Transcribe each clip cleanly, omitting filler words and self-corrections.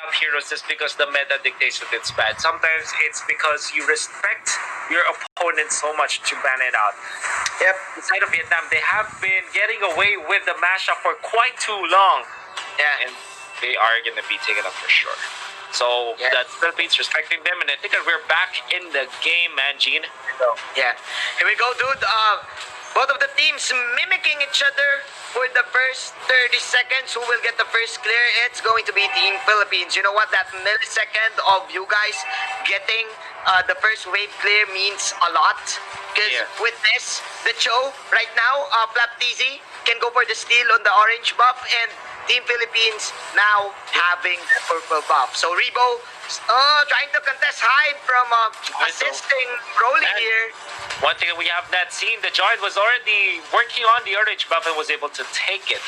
up heroes just because the meta dictates that it's bad. Sometimes it's because you respect your opponent so much to ban it out. Yep. Inside of Vietnam, they have been getting away with the mashup for quite too long. Yeah. And they are going to be taken up for sure. So Yeah. that's Philippines respecting them, and I think that we're back in the game, man, Gene. Yeah. Here we go, dude. Both of the teams mimicking each other for the first 30 seconds. Who will get the first clear? It's going to be Team Philippines. You know what? That millisecond of you guys getting the first wave clear means a lot. Because with this, the show right now, Flaptizi can go for the steal on the orange buff, and Team Philippines now having the purple buff. So Rebo trying to contest Hyde from assisting Broly here. One thing that we have not seen, the Giant was already working on the orange buff and was able to take it.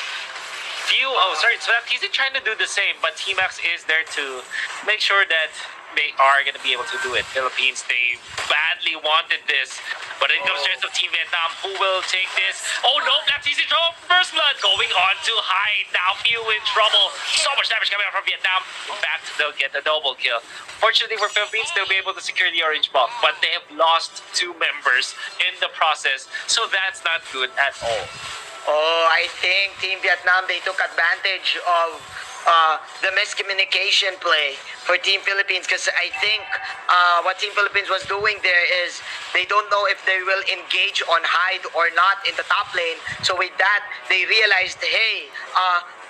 So he's trying to do the same, but T-Max is there to make sure that they are going to be able to do it. Philippines, they badly wanted this, but it comes to Team Vietnam, who will take this. Oh no, that's easy throw. First blood going on to Hyde. Now Few in trouble. So much damage coming out from Vietnam. In fact, they'll get a double kill. Fortunately for Philippines, they'll be able to secure the orange buff, but they have lost 2 members in the process, so that's not good at all. Oh, I think Team Vietnam, they took advantage of the miscommunication play for Team Philippines, because I think what Team Philippines was doing there is they don't know if they will engage on Hyde or not in the top lane. So with that, they realized, hey,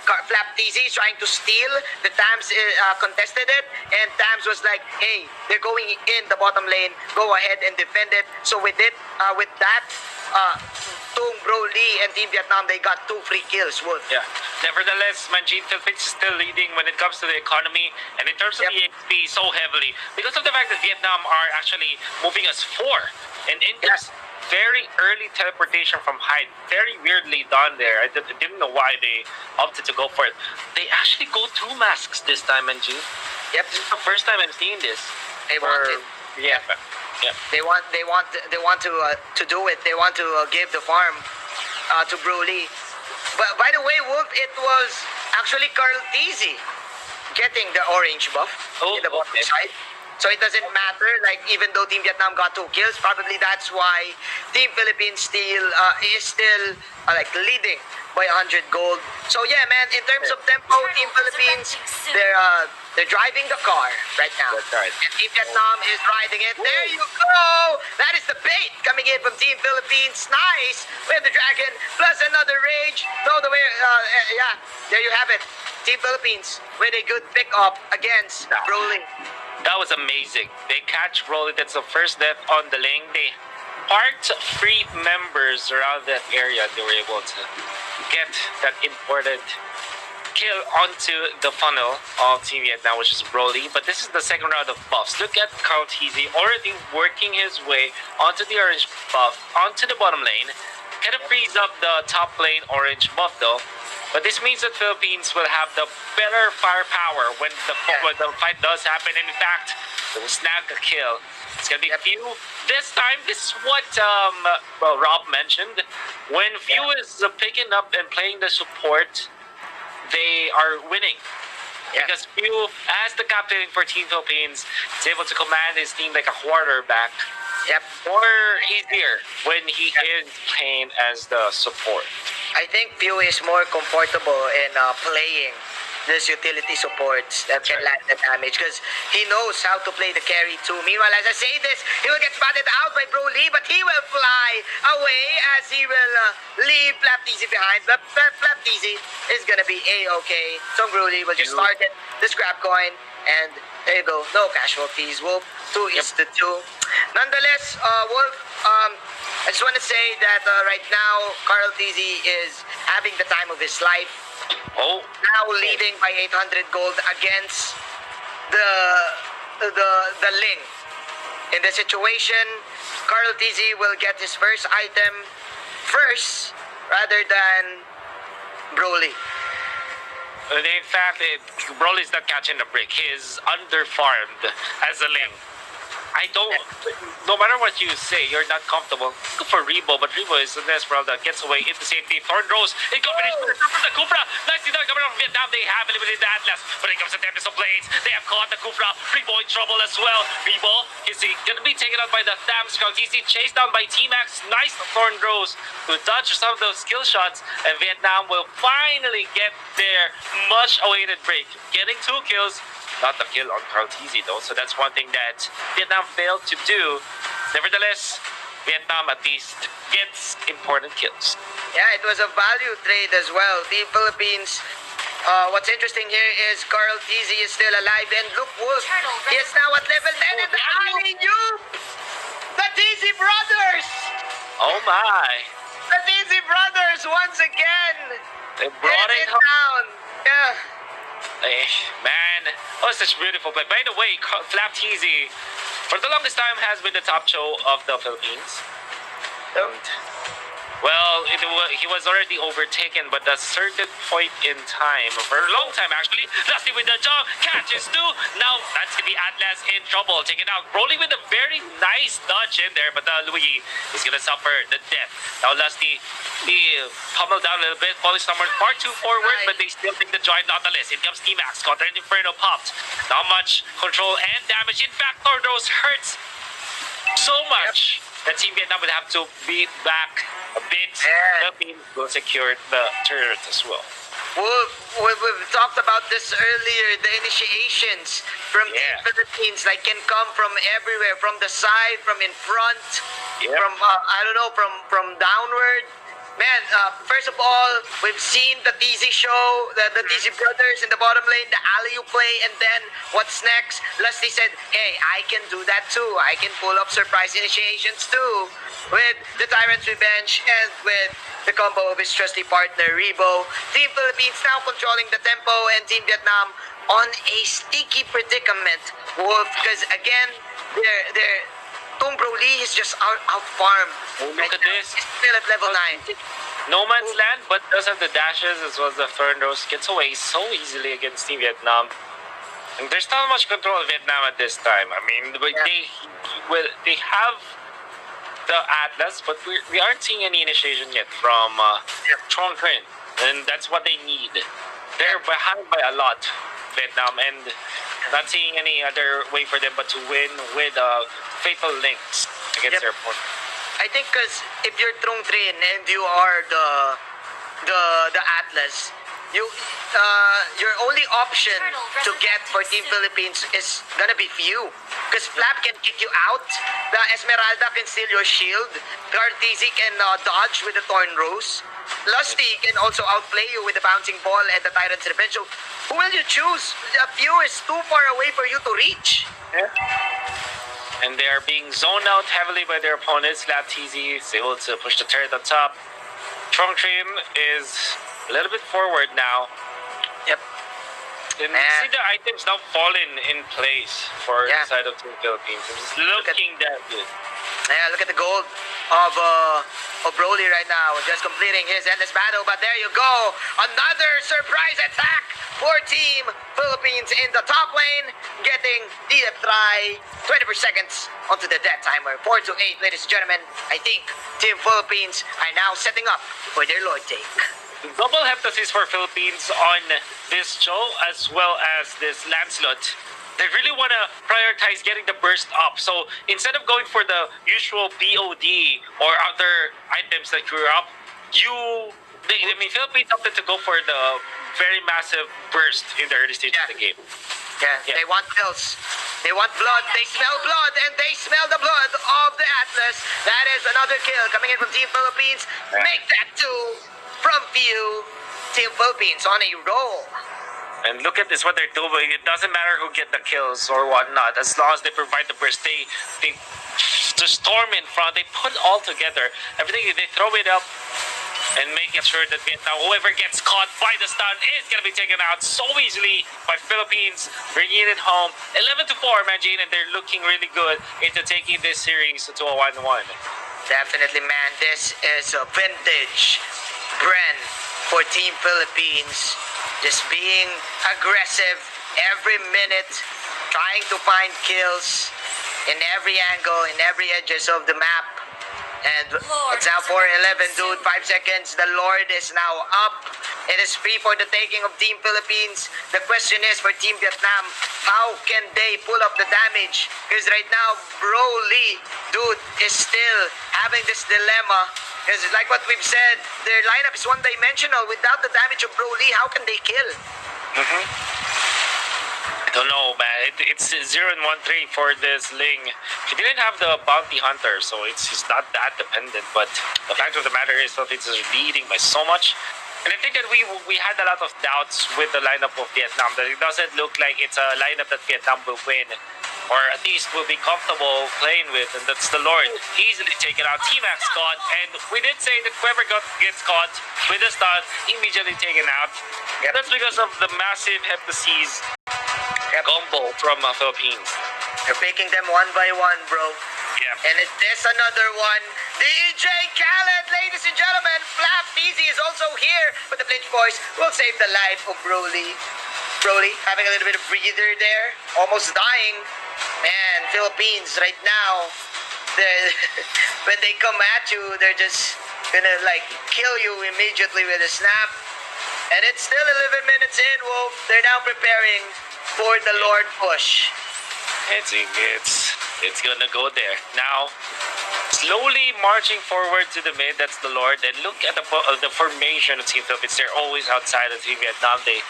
Flaptizi is trying to steal. The Tams contested it, and Tams was like, hey, they're going in the bottom lane, go ahead and defend it. So with that, Tung, Broly, and Team Vietnam, they got 2 free kills. Wolf. Yeah. Nevertheless, Manjin Philippines is still leading when it comes to the economy and in terms of the XP so heavily because of the fact that Vietnam are actually moving us 4. And in this very early teleportation from Hyde, very weirdly done there. I didn't know why they opted to go for it. They actually go through masks this time, Manjin. Yep. This is the first time I'm seeing this. They want it. Yeah. Yeah. They want to do it. They want to give the farm to Broly. But by the way, Wolf, it was actually Carl Tizzy getting the orange buff in the bottom side. So it doesn't matter. Like, even though Team Vietnam got 2 kills, probably that's why Team Philippines is still like leading by 100 gold. So yeah, man. In terms of tempo, Team Philippines, they're driving the car right now. That's right. And Team Vietnam is riding it. There you go. That is the bait coming in from Team Philippines. Nice. We have the dragon plus another rage. No, yeah. There you have it. Team Philippines with a good pick up against Broly. That was amazing. They catch Broly. That's the first death on the lane. They parked 3 members around that area. They were able to get that important kill onto the funnel of Team Vietnam, which is Broly. But this is the second round of buffs. Look at Carl Tizzy already working his way onto the orange buff, onto the bottom lane. Kind of frees up the top lane orange buff though. But this means that Philippines will have the better firepower when the fight does happen. And in fact, they will snag a kill. It's going to be Few. This time, this is what Rob mentioned. When Few is picking up and playing the support, they are winning. Because Few, as the captain for Team Philippines, is able to command his team like a quarterback. More easier when he is playing as the support. I think Pew is more comfortable in playing this utility supports that can land the damage because he knows how to play the carry too. Meanwhile, as I say this, he will get spotted out by Broly, but he will fly away as he will leave Flaptizi behind. But Flaptizi is gonna be A-okay. So Broly will just start it, the scrap coin, and there you go. No casualties. Wolf, 2 is to 2. Nonetheless, Wolf, I just want to say that right now, Carl Tizzy is having the time of his life. Now leading by 800 gold against the Ling. In the situation, Carl Tizzy will get his first item first rather than Broly. In fact, Broly's not catching the break. He is underfarmed as a Ling. I don't. No matter what you say, you're not comfortable. Go for Rebo, but Rebo is the Nesperal that gets away into safety. Thorn Rose in combination with the from the Kufra. Nicely done coming from Vietnam. They have eliminated the Atlas, but it comes to Tempest of Blades. They have caught the Kufra. Rebo in trouble as well. Rebo is he gonna be taken out by the Thams. Easy chased down by T-Max. Nice Thorn Rose to dodge some of those skill shots, and Vietnam will finally get their much-awaited break, getting 2 kills. Not the kill on Carltese though, so that's one thing that Vietnam failed to do. Nevertheless, Vietnam at least gets important kills. Yeah, it was a value trade as well. Team Philippines. What's interesting here is Carl Tizzy is still alive, and look, Wolf, he is now at level 10 and the alley-oop! The Tizzy brothers! Oh my! The Tizzy brothers once again! They brought it home. down! Yeah. Hey, man, oh, such beautiful play. By the way, Flap Teasy, for the longest time, has been the top show of the Philippines. And, well, he was already overtaken, but at a certain point in time, for a long time actually, Lusty with the jump, catches 2. Now, that's going to be Atlas in trouble, taken out. Rolling with a very nice dodge in there, but Louis is going to suffer the death. Now, Lusty, he pummeled down a little bit, falling somewhere far too forward, but they still take the joint Nautilus. In comes T-Max, Counter Inferno popped. Not much control and damage. In fact, Tordos hurts so much that Team Vietnam would have to be back a bit. Philippines will secure the turret as well. We've talked about this earlier. The initiations from Team Philippines can come from everywhere, from the side, from in front, from from downward. Man, first of all, we've seen the TZ show, the TZ brothers in the bottom lane, the alley-oop play, and then what's next? Lusty said, hey, I can do that too. I can pull up surprise initiations too. With the Tyrant's Revenge and with the combo of his trusty partner, Rebo. Team Philippines now controlling the tempo, and Team Vietnam on a sticky predicament, Wolf, because again, they're Tung Broly is just out-farmed. Oh, look at this. He's still at level 9. No man's land, but does have the dashes as well as the Thorn Rose. Gets away so easily against Team Vietnam. And there's not much control of Vietnam at this time. I mean, they have the Atlas, but we aren't seeing any initiation yet from Trong Trin. And that's what they need. They're behind by a lot, Vietnam, and not seeing any other way for them but to win with fatal links against their opponent. I think because if you're Trong Trin and you are the Atlas, your only option to get for Team Philippines is gonna be few. Because Flap can kick you out, the Esmeralda can steal your shield, Cartesi can dodge with the Thorn Rose, Lusty can also outplay you with the Bouncing Ball and the Tyrant's Revenge. So who will you choose? The few is too far away for you to reach. Yeah. And they are being zoned out heavily by their opponents. Lab TZ is able to push the turret on top. Trong Trin is a little bit forward now. Yep. And you see the items now falling in place for the side of Team Philippines. It's looking that good. Yeah, look at the gold of Broly right now, just completing his endless battle. But there you go, another surprise attack for Team Philippines in the top lane, getting the try 20 per seconds onto the death timer. 4 to 8, ladies and gentlemen. I think Team Philippines are now setting up for their Lord take. Double emphasis for Philippines on this show as well as this Lancelot. They really want to prioritize getting the burst up. So instead of going for the usual BOD or other items that grew up, Philippines opted to go for the very massive burst in the early stage of the game. Yeah, they want kills. They want blood. They smell blood, and they smell the blood of the Atlas. That is another kill coming in from Team Philippines. Make that 2 from few. Team Philippines on a roll. And look at this, what they're doing. It doesn't matter who get the kills or whatnot. As long as they provide the burst, they storm in front. They put all together. Everything, they throw it up and making sure that Vietnam, whoever gets caught by the stun is going to be taken out so easily by Philippines, bringing it home. 11 to 4, Majin, and they're looking really good into taking this series to a 1-1. Definitely, man. This is a vintage Bren for Team Philippines. Just being aggressive every minute, trying to find kills. in every angle, in every edges of the map. And it's now 4-11, dude. 5 seconds. The Lord is now up. It is free for the taking of Team Philippines. The question is for Team Vietnam, how can they pull up the damage? Because right now, Broly, dude, is still having this dilemma. Because like what we've said, their lineup is one-dimensional. Without the damage of Broly, how can they kill? I don't know, man. It's 0 and 1-3 for this Ling. He didn't have the bounty hunter, so it's just not that dependent. But the fact of the matter is, Philippines is leading by so much. And I think that we had a lot of doubts with the lineup of Vietnam. That it doesn't look like it's a lineup that Vietnam will win, or at least will be comfortable playing with. And that's the Lord easily taken out. T-Max caught, and we did say that whoever gets caught with a stun immediately taken out. That's because of the massive Heptases combo from Philippines. You're picking them one by one, bro. Yeah. And there's another one. DJ Khaled, ladies and gentlemen. Flap Easy is also here. But the Flinch Boys will save the life of Broly. Broly having a little bit of breather there. Almost dying. Man, Philippines right now, when they come at you, they're just gonna like kill you immediately with a snap. And it's still 11 minutes in, Wolf. They're now preparing for the Lord push. It's gonna go there now. Slowly marching forward to the mid. That's the Lord. And look at the formation of Team Philippines. They're always outside of Team Vietnam. They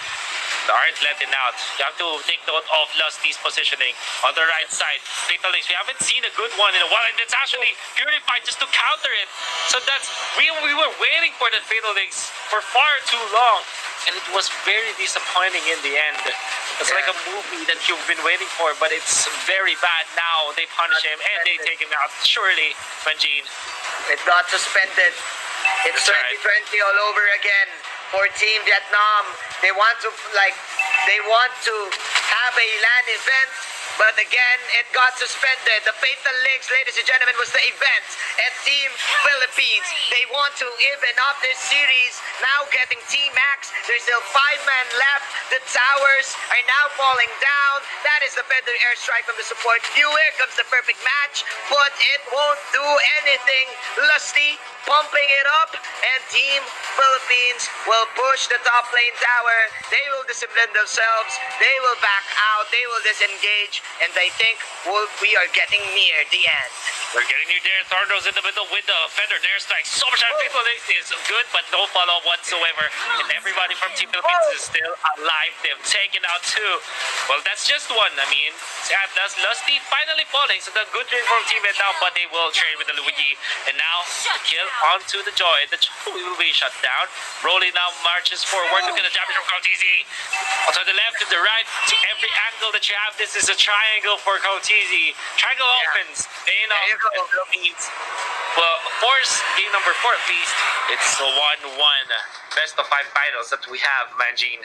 aren't letting out. You have to take note of Lusty's positioning on the right side. Fatal Links. We haven't seen a good one in a while, and it's actually Purified just to counter it. So that's we were waiting for that Fatal Links for far too long. And it was very disappointing in the end. It's like a movie that you've been waiting for, but it's very bad now. They punish him and they take him out. Surely, Manjin. It got suspended. It's 2020 all over again for Team Vietnam. They want to have a LAN event. But again, it got suspended. The Fatal Links, ladies and gentlemen, was the event. And Team Philippines, they want to even up this series. Now getting T-Max. There's still 5 men left. The towers are now falling down. That is the better airstrike from the support. Here comes the perfect match. But it won't do anything. Lusty pumping it up. And Team Philippines will push the top lane tower. They will discipline themselves. They will back out. They will disengage. And I think we are getting near the end. We're getting near there. Thornrose in the middle with the Fender. There's like so much. People is good, but no follow-up whatsoever. And everybody from Team Philippines is still alive. They've taken out 2. Well, that's just one. I mean, that's Lusty finally falling. So the good thing from Team Vietnam, but they will trade with the Luigi. And now the kill onto the Joy. The Joy will be shut down. Broly now marches forward. Look at the damage from Kautizi. To the left, to the right, to every angle that you have. This is a triangle for Kautizi. Triangle opens. Paying off. Philippines. Well, of course, game number 4 at least. It's a 1-1. Best of 5 finals that we have, Manjin.